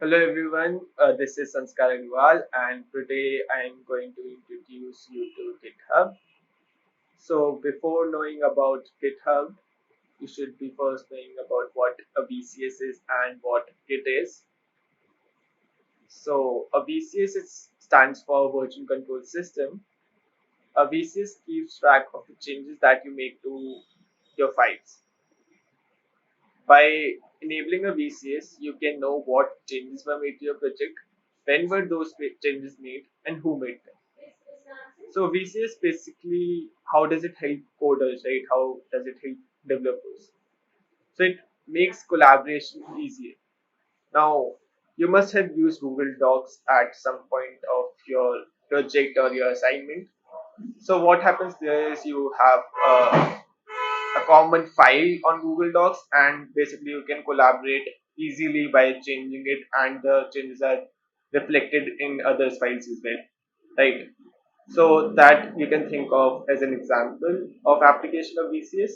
Hello everyone, this is Sanskar Agrawal and today I am going to introduce you to GitHub. So before knowing about GitHub, you should be first knowing about what a VCS is and what Git is. So a VCS stands for Version Control System. A VCS keeps track of the changes that you make to your files. By enabling a VCS, you can know what changes were made to your project, when were those changes made, and who made them. So VCS basically, how does it help coders, right? How does it help developers? So it makes collaboration easier. Now, you must have used Google Docs at some point of your project or your assignment. So what happens there is you have a common file on Google Docs, and basically you can collaborate easily by changing it, and the changes are reflected in others' files as well, right? So that you can think of as an example of application of VCS.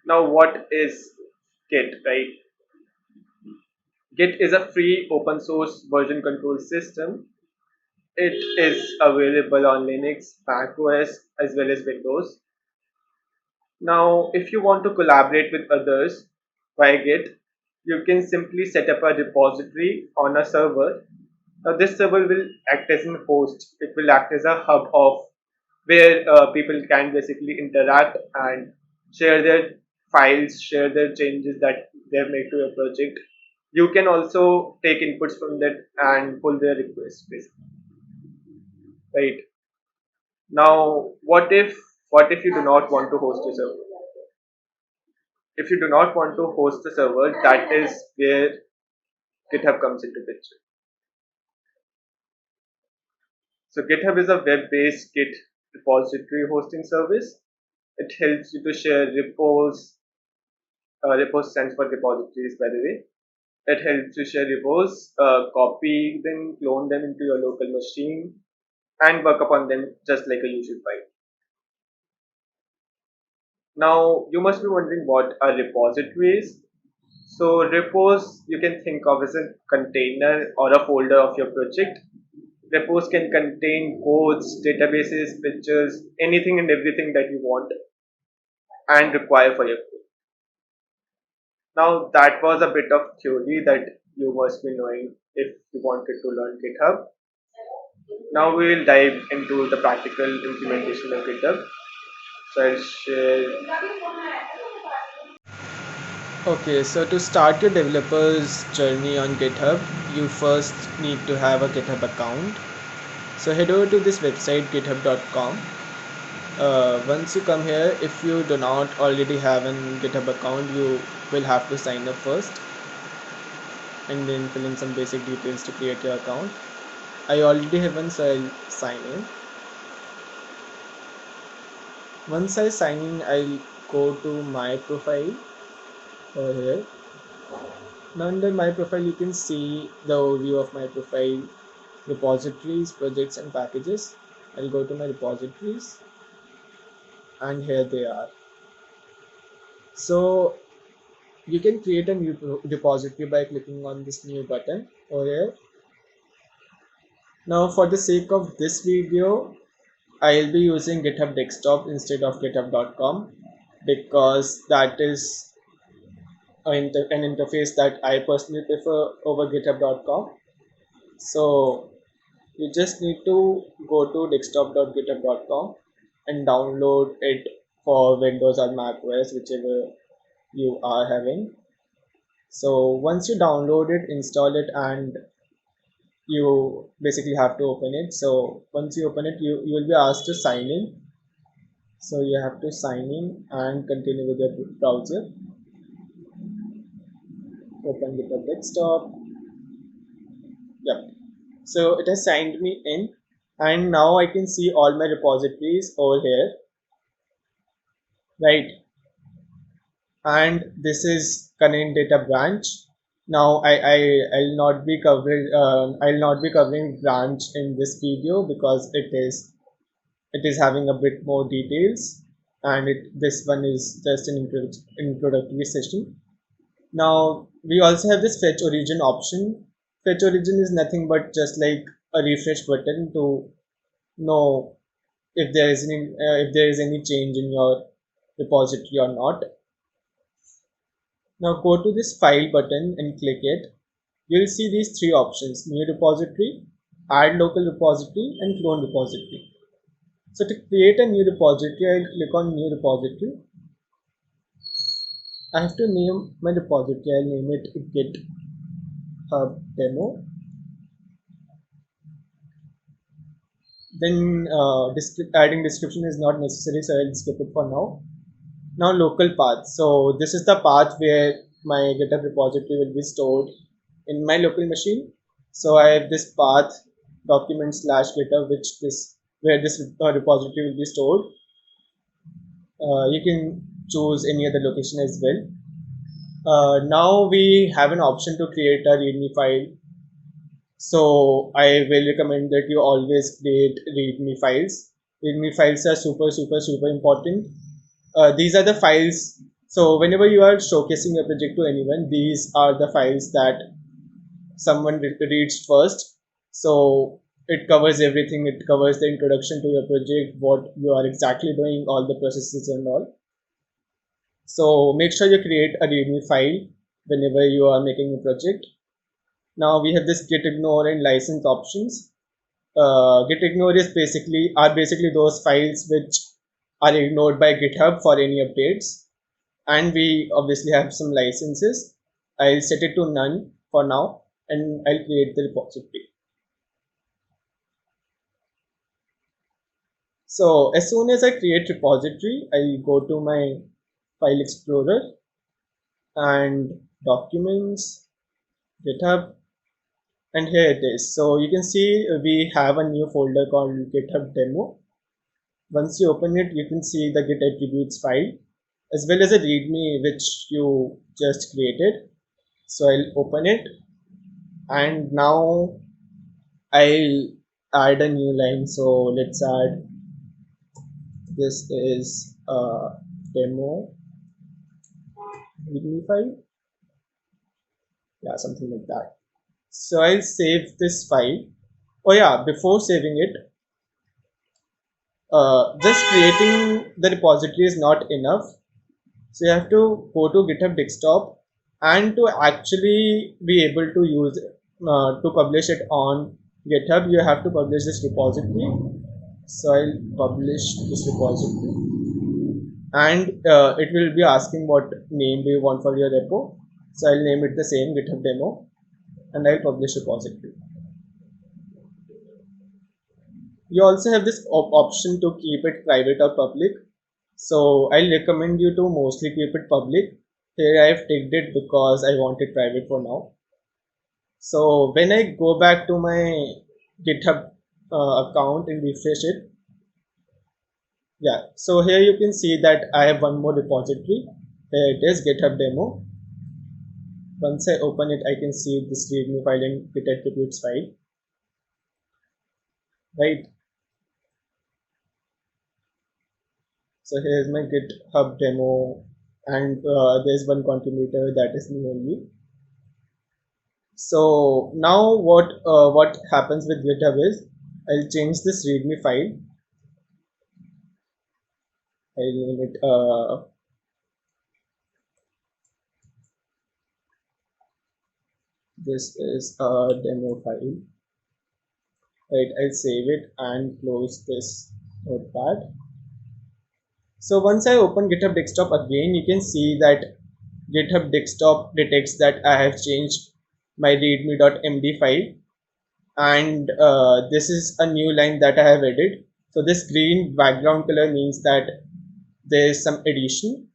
Now, what is Git, right? Git is a free open source version control system. It is available on Linux, Mac OS, as well as Windows. Now, if you want to collaborate with others via Git, you can simply set up a repository on a server. Now, this server will act as a host. It will act as a hub of where people can basically interact and share their files, share their changes that they have made to your project. You can also take inputs from that and pull their requests, basically, right? Now, what if you do not want to host a server? If you do not want to host the server, that is where GitHub comes into picture. So GitHub is a web-based Git repository hosting service. It helps you to share repos. Repos stands for repositories, by the way. It helps you share repos, copy them, clone them into your local machine, and work upon them just like a usual file. Now, you must be wondering what a repository is. So, repos you can think of as a container or a folder of your project. Repos can contain codes, databases, pictures, anything and everything that you want and require for your code. Now, that was a bit of theory that you must be knowing if you wanted to learn GitHub. Now we will dive into the practical implementation of GitHub. So I'll share. Okay, so to start your developer's journey on GitHub, you first need to have a GitHub account. So head over to this website github.com. Once you come here, if you do not already have an GitHub account, you will have to sign up first and then fill in some basic details to create your account. I already have one, so I'll sign in. Once I sign in, I'll go to my profile over here. Now under my profile, you can see the overview of my profile, repositories, projects and packages. I'll go to my repositories and here they are. So you can create a new repository by clicking on this new button over here. Now for the sake of this video, I'll be using GitHub Desktop instead of github.com because that is an interface that I personally prefer over github.com. So you just need to go to desktop.github.com and download it for Windows or Mac OS, whichever you are having. So once you download it, install it, and you basically have to open it. So once you open it, you will be asked to sign in. So you have to sign in and continue with your browser. Open GitHub Desktop. Yep. So it has signed me in, and now I can see all my repositories over here, right? And this is current data branch. Now I'll not be covering branch in this video because it is having a bit more details, and this one is just an introductory session. Now we also have this fetch origin option. fetch origin is nothing but just like a refresh button to know if there is any change in your repository or not. Now go to this file button and click it. You'll see these three options: new repository, add local repository, and clone repository. So to create a new repository, I'll click on new repository. I have to name my repository. I'll name it GitHub demo. Then adding description is not necessary, so I'll skip it for now. Now local path. So this is the path where my GitHub repository will be stored in my local machine. So I have this path document / GitHub, where this repository will be stored. You can choose any other location as well. Now we have an option to create a README file. So I will recommend that you always create README files. README files are super important. These are the files. So whenever you are showcasing your project to anyone, these are the files that someone reads first. So it covers everything. It covers the introduction to your project, what you are exactly doing, all the processes and all. So make sure you create a README file whenever you are making a project. Now we have this git ignore and license options. Git ignore are basically those files which are ignored by GitHub for any updates. And we obviously have some licenses. I'll set it to none for now, and I'll create the repository. So as soon as I create repository, I'll go to my file explorer and documents, GitHub, and here it is. So you can see we have a new folder called GitHub demo. Once you open it, you can see the git attributes file as well as a readme which you just created. So I'll open it, and now I'll add a new line. So let's add, this is a demo readme file, yeah, something like that. So I'll save this file. Oh yeah, before saving it, just creating the repository is not enough. So you have to go to GitHub Desktop, and to actually be able to use to publish it on GitHub, you have to publish this repository. So I'll publish this repository, and it will be asking what name do you want for your repo. So I'll name it the same, GitHub demo, and I'll publish repository. You also have this option to keep it private or public. So I'll recommend you to mostly keep it public. Here I've ticked it because I want it private for now. So when I go back to my GitHub account and refresh it, yeah, so here you can see that I have one more repository. Here it is, GitHub demo. Once I open it, I can see this readme file and git attributes file, right? So here's my GitHub demo, and there's one contributor, that is me only. So now what happens with GitHub is, I'll change this readme file. I'll name it this is a demo file, right? I'll save it and close this notepad. So once I open GitHub Desktop again, you can see that GitHub Desktop detects that I have changed my readme.md file, and this is a new line that I have added. So this green background color means that there is some addition,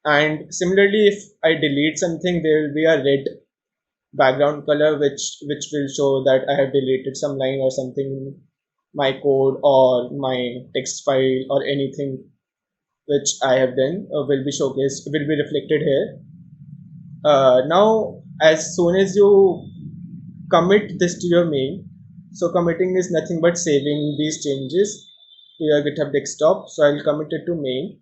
and similarly if I delete something, there will be a red background color which will show that I have deleted some line or something, my code or my text file or anything which I have done will be showcased, will be reflected here. Now as soon as you commit this to your main, so committing is nothing but saving these changes to your GitHub Desktop. So I'll commit it to main.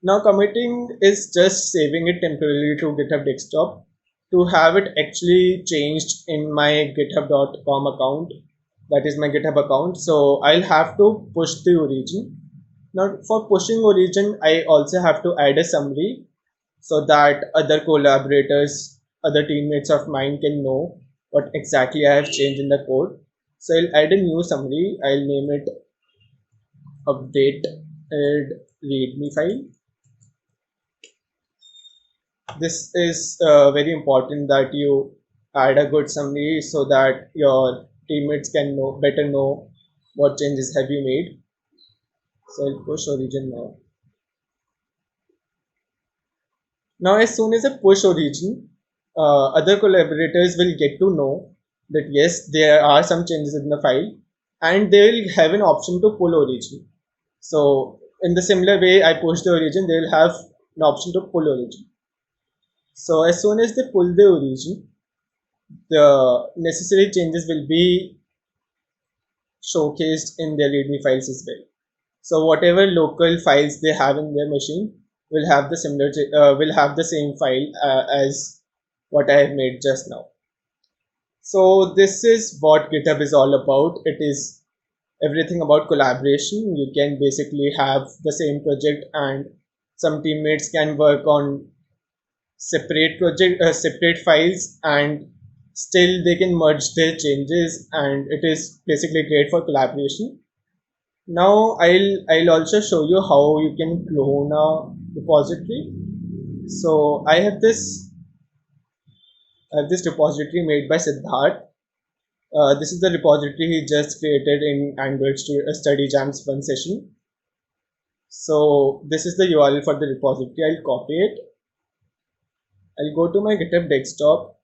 Now committing is just saving it temporarily to GitHub Desktop. to have it actually changed in my github.com account, that is my GitHub account. So I'll have to push the origin. Now for pushing origin, I also have to add a summary so that other collaborators, other teammates of mine can know what exactly I have changed in the code. So I'll add a new summary. I'll name it updated readme file. This is very important that you add a good summary so that your teammates can better know what changes have you made. So I'll push origin now. Now as soon as I push origin, other collaborators will get to know that yes, there are some changes in the file, and they will have an option to pull origin. So in the similar way I push the origin, they will have an option to pull origin. So as soon as they pull the origin, the necessary changes will be showcased in their readme files as well. So whatever local files they have in their machine will have the will have the same file as what I have made just now. So this is what GitHub is all about. It is everything about collaboration. You can basically have the same project and some teammates can work on separate files, and still they can merge their changes, and it is basically great for collaboration. Now I'll also show you how you can clone a repository. So I have this repository made by Siddharth. This is the repository he just created in Android Study Jam's one session. So this is the URL for the repository. I'll copy it. I'll go to my GitHub Desktop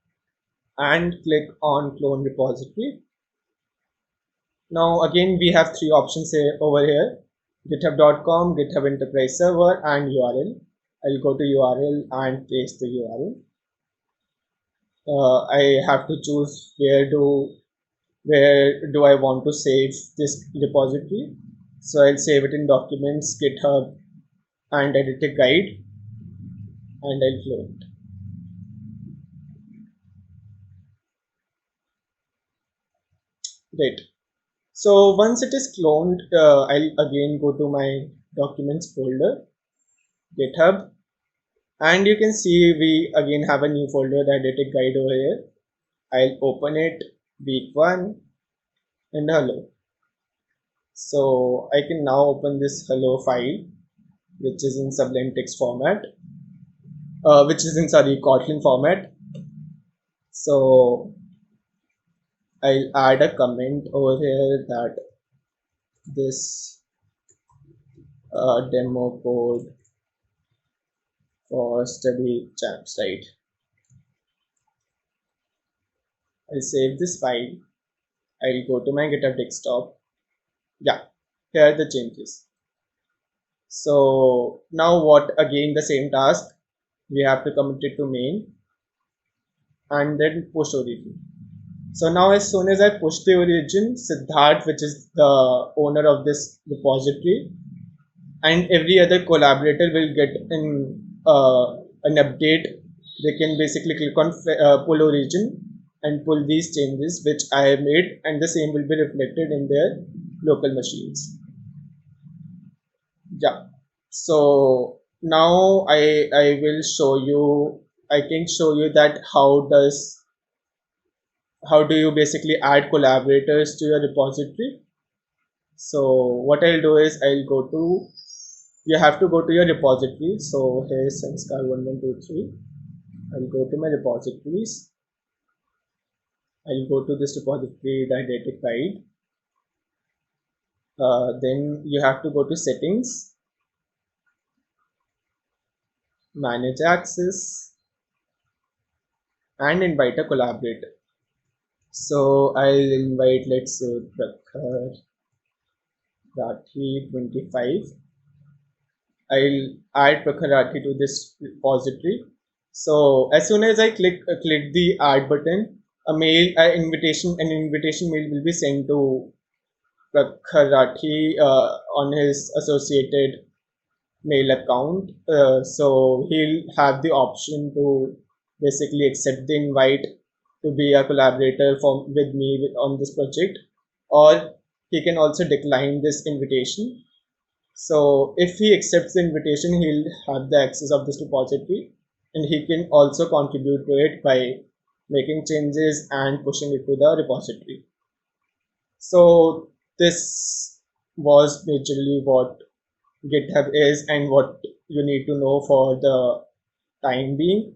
and click on clone repository. Now again we have three options over here: github.com, GitHub Enterprise Server, and URL. I'll go to URL and paste the URL. I have to choose where do I want to save this repository. So I'll save it in Documents, GitHub, and Edit a Guide, and I'll clone it. Great. So once it is cloned, I'll again go to my Documents folder, GitHub, and you can see we again have a new folder, the Edit a Guide over here. I'll open it, week 1, and hello. So I can now open this hello file, which is in Sublime text format, Kotlin format. So I'll add a comment over here that this demo code for study champs, right? I'll save this file. I'll go to my GitHub Desktop. Yeah, here are the changes. So now what, again the same task, we have to commit it to main and then push origin. So now as soon as I push the origin, Siddharth, which is the owner of this repository, and every other collaborator will get an update. They can basically click on pull origin and pull these changes which I have made, and the same will be reflected in their local machines. Yeah, so now I will show you, I can show you that how do you basically add collaborators to your repository. So what I'll do is you have to go to your repository. So here's Sanskar1123. I'll go to my repositories. I'll go to this repository didactic guide. Then you have to go to settings, manage access, and invite a collaborator. So I'll invite, let's say, Prakhar Rathi 25. I'll add Prakhar Rathi to this repository. So as soon as I click the add button, an invitation mail will be sent to Prakhar Rathi on his associated mail account. So he'll have the option to basically accept the invite to be a collaborator with me on this project, or he can also decline this invitation. So if he accepts the invitation, he'll have the access of this repository, and he can also contribute to it by making changes and pushing it to the repository. So this was majorly what GitHub is and what you need to know for the time being.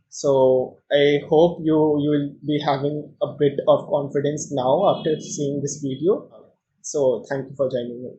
So I hope you will be having a bit of confidence now after seeing this video. So thank you for joining me.